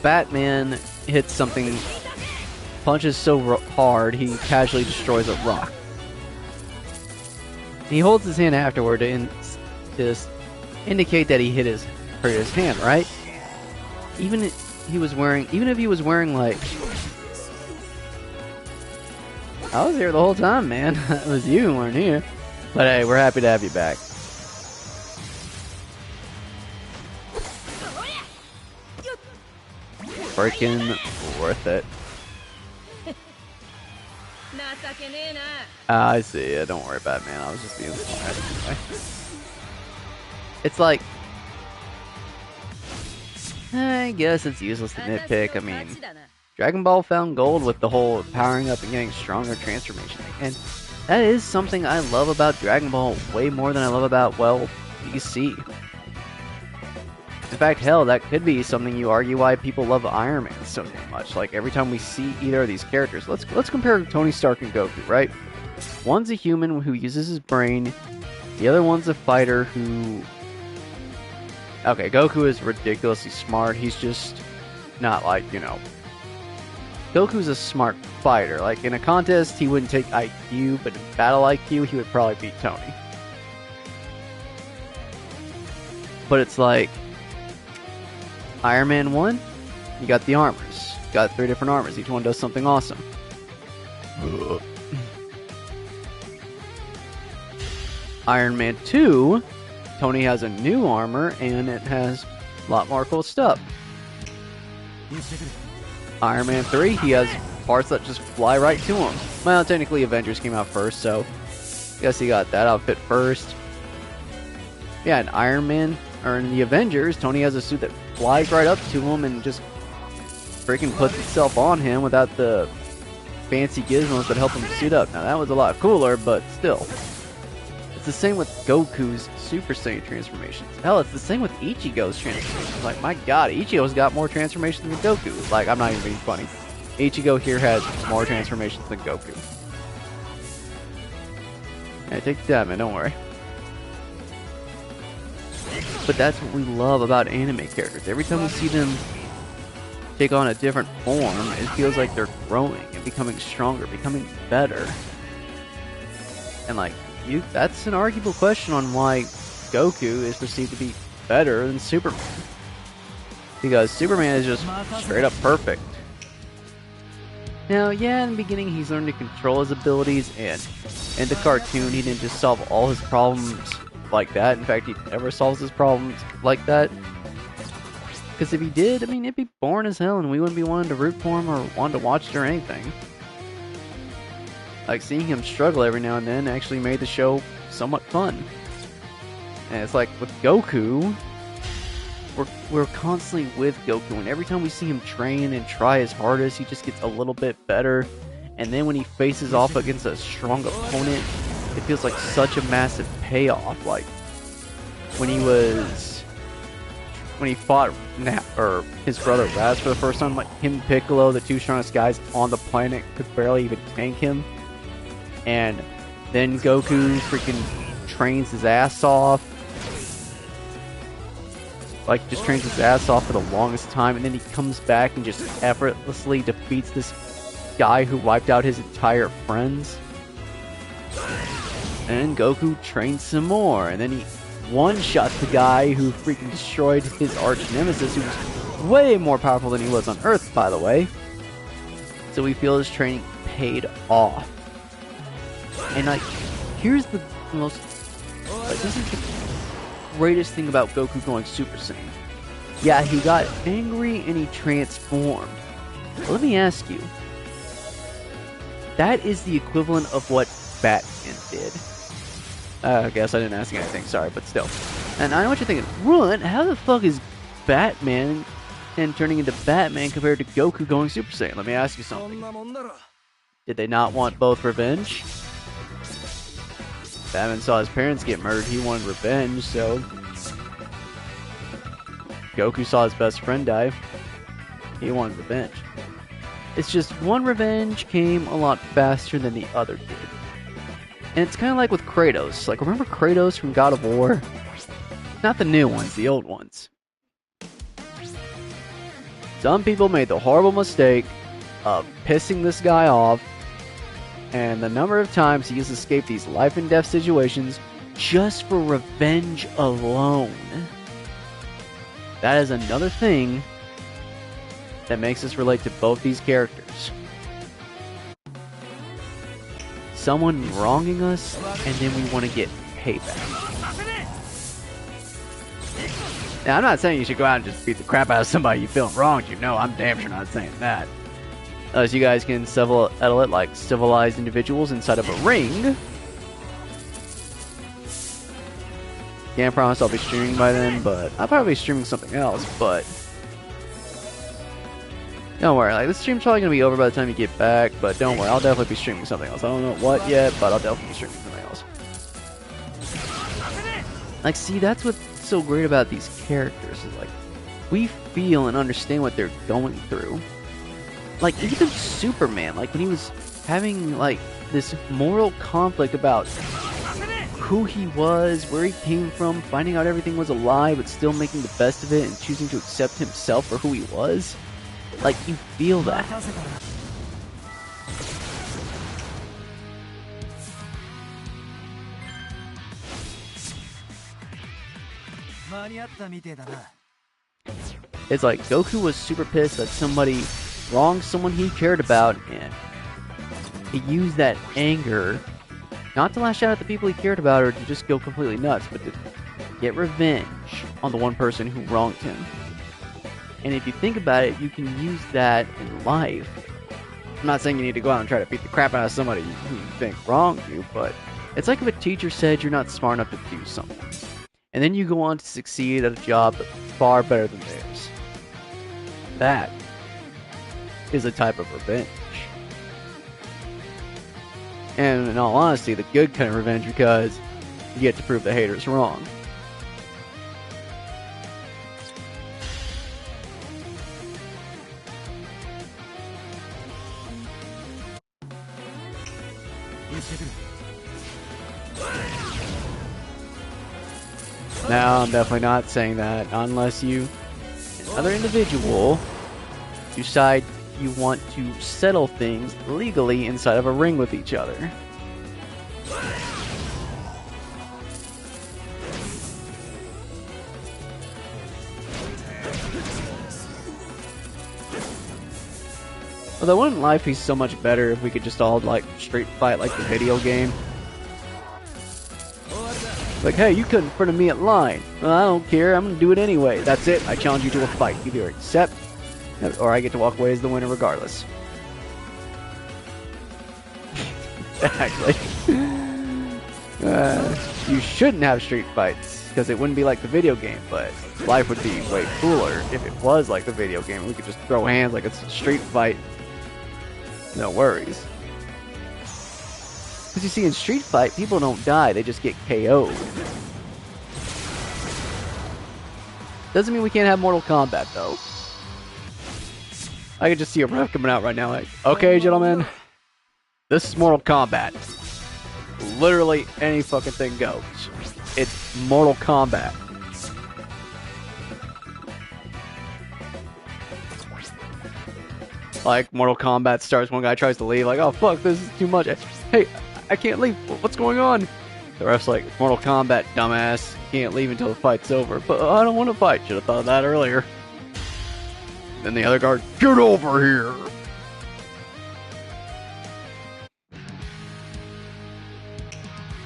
Batman hits something, punches so hard he casually destroys a rock. He holds his hand afterward to just indicate that he hurt his hand, right? Even if he was wearing like, I was here the whole time, man. It was you who weren't here. But hey, we're happy to have you back. Freaking worth it. I see it. Don't worry about it, man. I was just being smart anyway. It's like, I guess it's useless to nitpick. I mean, Dragon Ball found gold with the whole powering up and getting stronger transformation thing. And that is something I love about Dragon Ball way more than I love about, well, DC. In fact, hell, that could be something you argue why people love Iron Man so damn much. Like, every time we see either of these characters, let's compare Tony Stark and Goku, right? One's a human who uses his brain. The other one's a fighter who... Okay, Goku is ridiculously smart. He's just not like, you know... Goku's a smart fighter. Like, in a contest, he wouldn't take IQ, but in battle IQ, he would probably beat Tony. But it's like... Iron Man 1, you got the armors. You got 3 different armors. Each one does something awesome. Iron Man 2, Tony has a new armor, and it has a lot more cool stuff. Iron Man 3, he has parts that just fly right to him. Well, technically Avengers came out first, so I guess he got that outfit first. Yeah, in Iron Man, or in the Avengers, Tony has a suit that flies right up to him and just freaking puts itself on him without the fancy gizmos that help him suit up. Now, that was a lot cooler, but still. It's the same with Goku's Super Saiyan transformations. Hell, it's the same with Ichigo's transformations. Like, my god, Ichigo's got more transformations than Goku. Like, I'm not even being funny. Ichigo here has more transformations than Goku. Hey, take your time, man, don't worry. But that's what we love about anime characters. Every time we see them take on a different form, it feels like they're growing and becoming stronger, becoming better. And like, that's an arguable question on why Goku is perceived to be better than Superman. Because Superman is just straight up perfect. Now, yeah, in the beginning he's learned to control his abilities, and in the cartoon he didn't just solve all his problems like that. In fact, he never solves his problems like that. Because if he did, I mean, it'd be boring as hell and we wouldn't be wanting to root for him or wanting to watch it or anything. Like, seeing him struggle every now and then actually made the show somewhat fun. And it's like, with Goku, we're constantly with Goku, and every time we see him train and try his hardest, he just gets a little bit better. And then when he faces off against a strong opponent, it feels like such a massive payoff. Like, when he fought his brother Raz for the first time, like, him and Piccolo, the 2 strongest guys on the planet, could barely even tank him. And then Goku freaking trains his ass off. Like, just trains his ass off for the longest time, and then he comes back and just effortlessly defeats this guy who wiped out his entire friends. And then Goku trains some more, and then he one-shots the guy who freaking destroyed his arch nemesis, who was way more powerful than he was on Earth, by the way. So we feel his training paid off. And like, here's the most, like, this is the greatest thing about Goku going Super Saiyan. Yeah, he got angry and he transformed. But let me ask you, that is the equivalent of what Batman did. I guess I didn't ask you anything, sorry, but still. And I know what you're thinking, Runt, how the fuck is Batman and turning into Batman compared to Goku going Super Saiyan? Let me ask you something. Did they not want both revenge? Batman saw his parents get murdered, he wanted revenge, so Goku saw his best friend die, he wanted revenge. It's just one revenge came a lot faster than the other did. And it's kind of like with Kratos. Like, remember Kratos from God of War? Not the new ones, the old ones. Some people made the horrible mistake of pissing this guy off, and the number of times he has escaped these life and death situations just for revenge alone. That is another thing that makes us relate to both these characters. Someone wronging us, and then we want to get payback. Now, I'm not saying you should go out and just beat the crap out of somebody you feel wronged you. No, I'm damn sure not saying that. As you guys can settle it like civilized individuals inside of a ring. Can't promise I'll be streaming by then, but I'll probably be streaming something else, but don't worry, like, this stream's probably going to be over by the time you get back, but don't worry, I'll definitely be streaming something else. I don't know what yet, but I'll definitely be streaming something else. Like, see, that's what's so great about these characters, is like, we feel and understand what they're going through. Like, even Superman, like, when he was having, like, this moral conflict about who he was, where he came from, finding out everything was a lie, but still making the best of it and choosing to accept himself for who he was. Like, you feel that. It's like Goku was super pissed that somebody wronged someone he cared about, and he used that anger not to lash out at the people he cared about or to just go completely nuts, but to get revenge on the one person who wronged him. And if you think about it, you can use that in life. I'm not saying you need to go out and try to beat the crap out of somebody who you think wronged you, but it's like if a teacher said you're not smart enough to do something, and then you go on to succeed at a job far better than theirs. That is a type of revenge. And in all honesty, the good kind of revenge, because you get to prove the haters wrong. Now, I'm definitely not saying that unless you, another individual, decide you want to settle things legally inside of a ring with each other. Although, wouldn't life be so much better if we could just all, like, street fight like the video game? Like, hey, you couldn't in front of me at line. Well, I don't care, I'm gonna do it anyway. That's it, I challenge you to a fight. You either accept, or I get to walk away as the winner regardless. Exactly. You shouldn't have street fights, because it wouldn't be like the video game, but life would be way cooler if it was like the video game. We could just throw hands like it's a street fight. No worries. Because you see, in Street Fight, people don't die, they just get KO'd. Doesn't mean we can't have Mortal Kombat, though. I can just see a ref coming out right now like, okay, gentlemen, this is Mortal Kombat. Literally any fucking thing goes. It's Mortal Kombat. Like, Mortal Kombat starts, one guy tries to leave, like, oh fuck, this is too much. Hey, I can't leave. What's going on? The ref's like, Mortal Kombat, dumbass. can't leave until the fight's over. But I don't want to fight. Should have thought of that earlier. Then the other guard, get over here!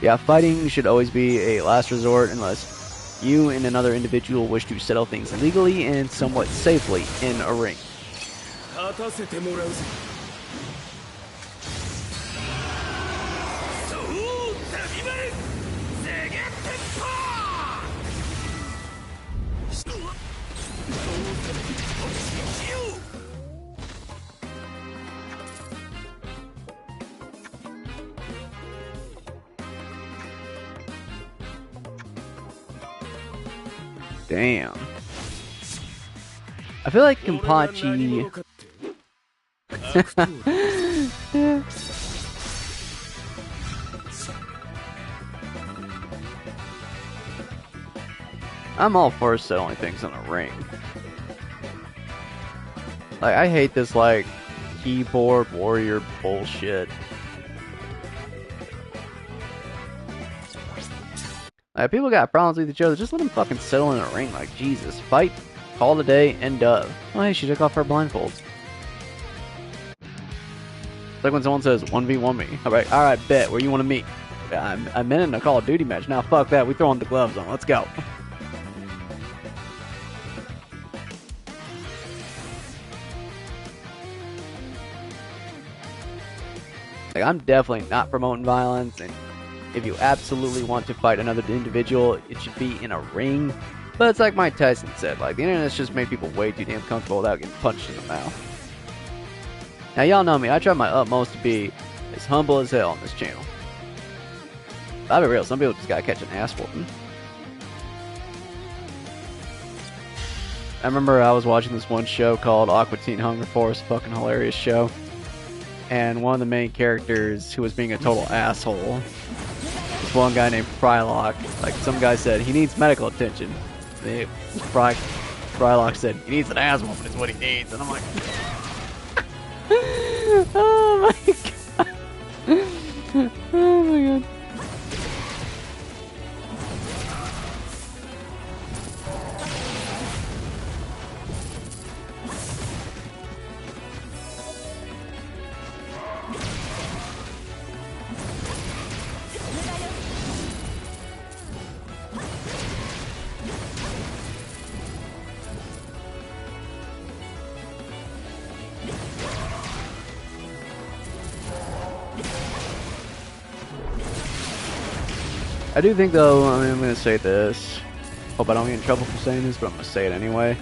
Yeah, fighting should always be a last resort unless you and another individual wish to settle things legally and somewhat safely in a ring. Damn. I feel like Kenpachi... Yeah. I'm all for settling things in a ring. Like, I hate this, like, keyboard warrior bullshit. Like, people got problems with each other, just let them fucking settle in a ring. Like, Jesus. Fight, call it a day, end of. Oh, hey, she took off her blindfolds. It's like when someone says, 1v1 me. Alright, bet, where you want to meet? I'm in a Call of Duty match. Now, fuck that, we throwing the gloves on. Let's go. Like, I'm definitely not promoting violence, and if you absolutely want to fight another individual, it should be in a ring. But it's like Mike Tyson said, like, the internet's just made people way too damn comfortable without getting punched in the mouth. Now, y'all know me, I try my utmost to be as humble as hell on this channel. I'll be real, some people just gotta catch an ass whooping. I remember I was watching this one show called Aqua Teen Hunger Force, fucking hilarious show. And one of the main characters who was being a total asshole, this one guy named Frylock. Like, some guy said, he needs medical attention. Frylock said, he needs an ass whooping is what he needs. And I'm like, oh my god. Oh my god. I do think, though, I mean, I'm going to say this. Hope I don't get in trouble for saying this, but I'm going to say it anyway.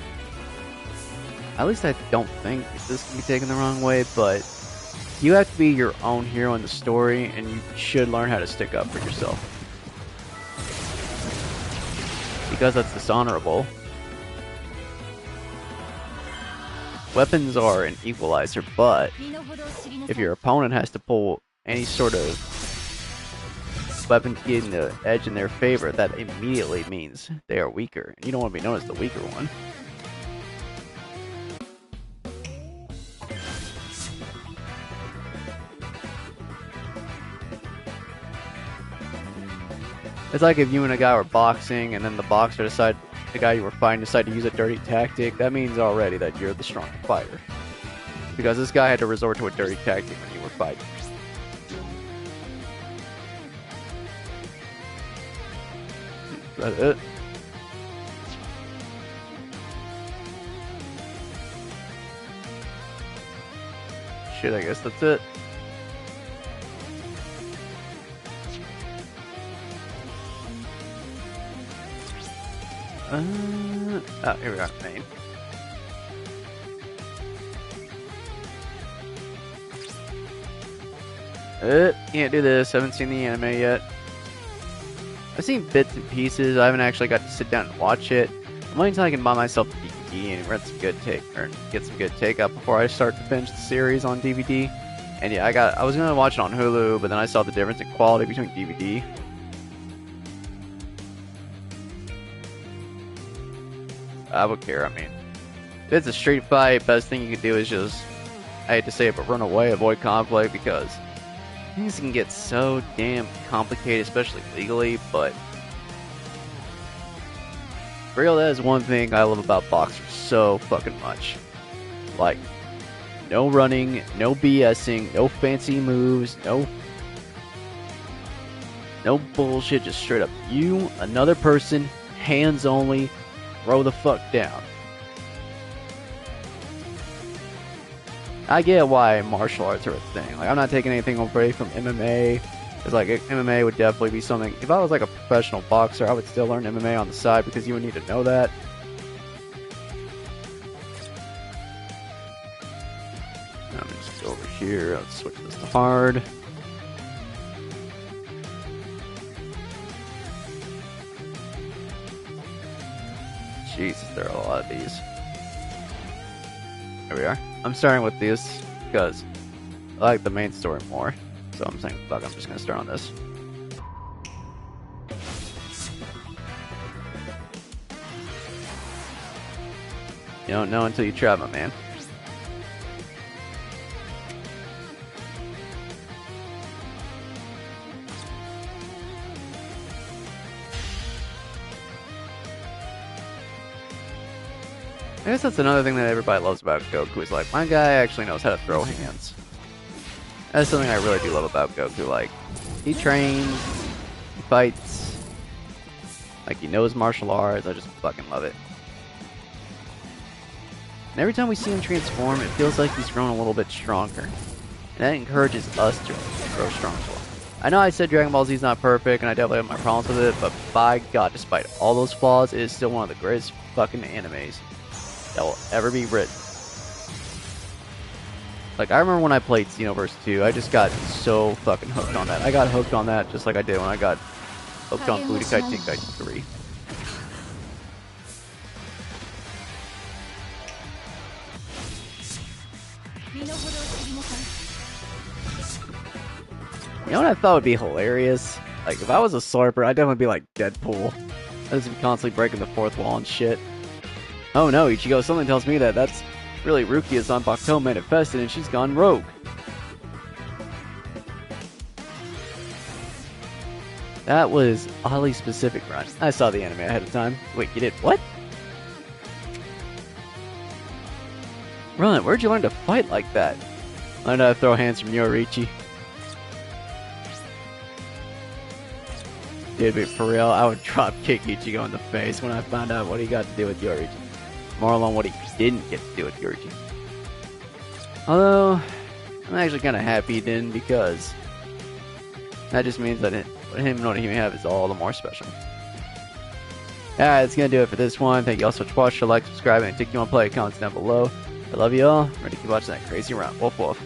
At least I don't think this can be taken the wrong way, but you have to be your own hero in the story, and you should learn how to stick up for yourself. Because that's dishonorable. Weapons are an equalizer, but if your opponent has to pull any sort of weapon to get the edge in their favor, that immediately means they are weaker, and you don't want to be known as the weaker one. It's like if you and a guy were boxing, and then the guy you were fighting decided to use a dirty tactic. That means already that you're the stronger fighter, because this guy had to resort to a dirty tactic when you were fighting. Is that it? Shit, I guess that's it. Oh, here we go, main. Can't do this, haven't seen the anime yet. I've seen bits and pieces, I haven't actually got to sit down and watch it. I'm waiting until I can buy myself the DVD and rent some good get some good take-up before I start to binge the series on DVD. And yeah, I was gonna watch it on Hulu, but then I saw the difference in quality between DVD. I would care, I mean, if it's a street fight, best thing you can do is just, I hate to say it, but run away, avoid conflict, because things can get so damn complicated, especially legally, but For real, that is one thing I love about boxers so fucking much. Like, no running, no BSing, no fancy moves, no bullshit, just straight up you, another person, hands only, throw the fuck down. I get why martial arts are a thing. Like, I'm not taking anything away from MMA. Because, like, MMA would definitely be something... If I was, like, a professional boxer, I would still learn MMA on the side because you would need to know that. I'm just over here. Let's switch this to hard. Jesus, there are a lot of these. There we are. I'm starting with this because I like the main story more. So I'm saying, fuck, I'm just gonna start on this. You don't know until you try, my man. I guess that's another thing that everybody loves about Goku is like, my guy actually knows how to throw hands. That's something I really do love about Goku. Like, he trains, he fights, like he knows martial arts. I just fucking love it. And every time we see him transform, it feels like he's grown a little bit stronger. And that encourages us to grow stronger. I know I said Dragon Ball Z is not perfect, and I definitely have my problems with it, but by God, despite all those flaws, it is still one of the greatest fucking animes that will ever be written. Like, I remember when I played Xenoverse 2, I just got so fucking hooked on that. I got hooked on that just like I did when I got hooked on Budokai Tenkaichi 3. You know what I thought would be hilarious? Like, if I was a Slurper, I'd definitely be like Deadpool. I'd just be constantly breaking the fourth wall and shit. Oh no, Ichigo, something tells me that that's really Rukia Zanpakuto manifested and she's gone rogue. That was oddly specific, Run. I saw the anime ahead of time. Wait, you did what? Run, where'd you learn to fight like that? Learned how to throw hands from Yoriichi. Dude, but for real, I would drop kick Ichigo in the face when I found out what he got to do with Yoriichi. More along what he didn't get to do with Yoriichi. Although, I'm actually kind of happy he didn't, because that just means that him and what he may have is all the more special. Alright, that's gonna do it for this one. Thank you all so much for watching. Like, subscribe, and if you want to play, comments down below. I love you all. Ready to keep watching that crazy run. Wolf wolf.